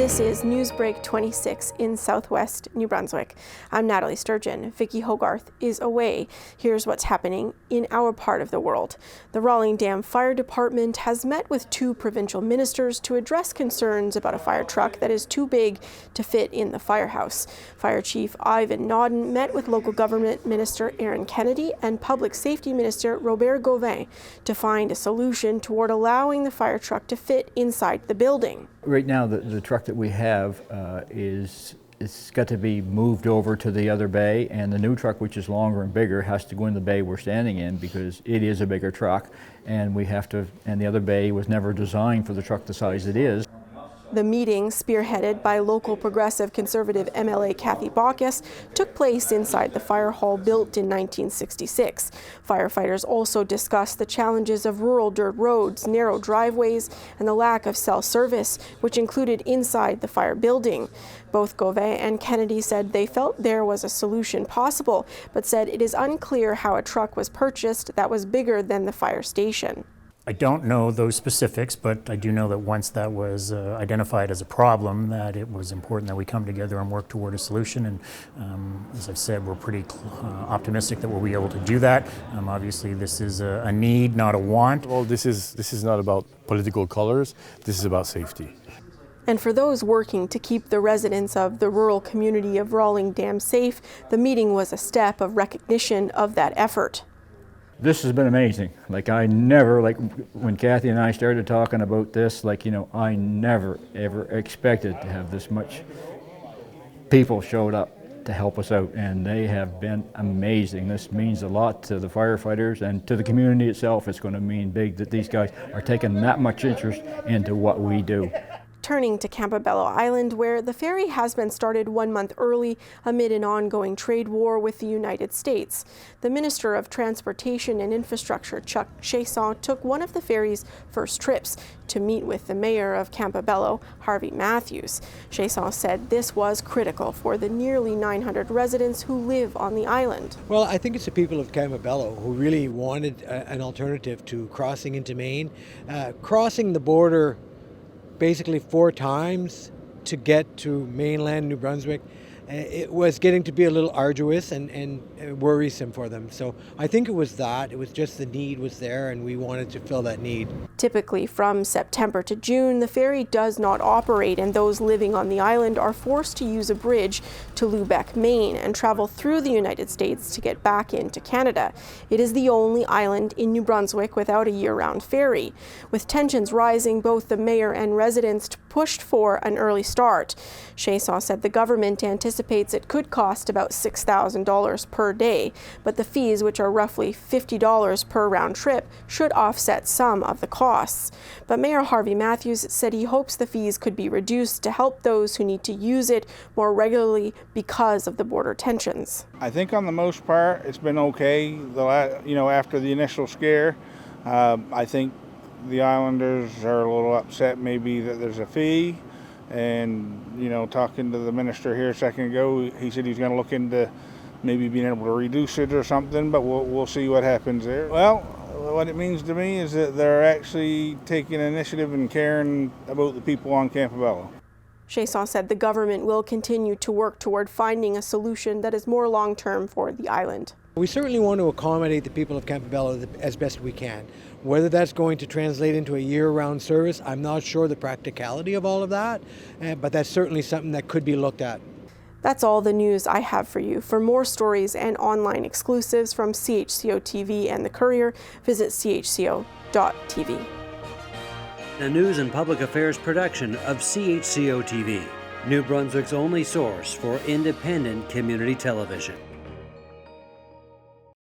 This is NewsBreak26 in southwest New Brunswick. I'm Nathalie Sturgeon. Vicki Hogarth is away. Here's what's happening in our part of the world. The Rollingdam Fire Department has met with two provincial ministers to address concerns about a fire truck that is too big to fit in the firehouse. Fire Chief Ivan Nodden met with local government minister Aaron Kennedy and public safety minister Robert Gauvin to find a solution toward allowing the fire truck to fit inside the building. Right now, the truck that we have it's got to be moved over to the other bay, and the new truck, which is longer and bigger, has to go in the bay we're standing in because it is a bigger truck, and the other bay was never designed for the truck the size it is. The meeting, spearheaded by local progressive conservative MLA Kathy Baucus, took place inside the fire hall built in 1966. Firefighters also discussed the challenges of rural dirt roads, narrow driveways, and the lack of cell service, which included inside the fire building. Both Gauvin and Kennedy said they felt there was a solution possible, but said it is unclear how a truck was purchased that was bigger than the fire station. I don't know those specifics, but I do know that once that was identified as a problem, that it was important that we come together and work toward a solution. And as I've said, we're pretty optimistic that we'll be able to do that. Obviously, this is a need, not a want. Well, this is not about political colors. This is about safety. And for those working to keep the residents of the rural community of Rollingdam safe, the meeting was a step of recognition of that effort. This has been amazing. When Kathy and I started talking about this, I never ever expected to have this much people showed up to help us out, and they have been amazing. This means a lot to the firefighters and to the community itself. It's going to mean big that these guys are taking that much interest into what we do. Turning to Campobello Island, where the ferry has been started 1 month early amid an ongoing trade war with the United States. The Minister of Transportation and Infrastructure, CHCO, took one of the ferry's first trips to meet with the mayor of Campobello, Harvey Matthews. CHCO said this was critical for the nearly 900 residents who live on the island. Well, I think it's the people of Campobello who really wanted an alternative to crossing into Maine. Crossing the border basically 4 times to get to mainland New Brunswick, it was getting to be a little arduous and worrisome for them. So I think it was just the need was there, and we wanted to fill that need. Typically from September to June, the ferry does not operate, and those living on the island are forced to use a bridge to Lubec, Maine, and travel through the United States to get back into Canada. It is the only island in New Brunswick without a year-round ferry. With tensions rising, both the mayor and residents pushed for an early start. CHCO said the government anticipates it could cost about $6,000 per day, but the fees, which are roughly $50 per round trip, should offset some of the costs. But Mayor Harvey Matthews said he hopes the fees could be reduced to help those who need to use it more regularly because of the border tensions. I think on the most part it's been okay. After the initial scare, I think the islanders are a little upset maybe that there's a fee, and talking to the minister here a second ago, he said he's going to look into maybe being able to reduce it or something, but we'll see what happens there. Well, what it means to me is that they're actually taking initiative and caring about the people on Campobello. CHCO said the government will continue to work toward finding a solution that is more long-term for the island. We certainly want to accommodate the people of Campobello as best we can. Whether that's going to translate into a year-round service, I'm not sure the practicality of all of that, but that's certainly something that could be looked at. That's all the news I have for you. For more stories and online exclusives from CHCO-TV and The Courier, visit CHCO.TV. A news and public affairs production of CHCO-TV, New Brunswick's only source for independent community television.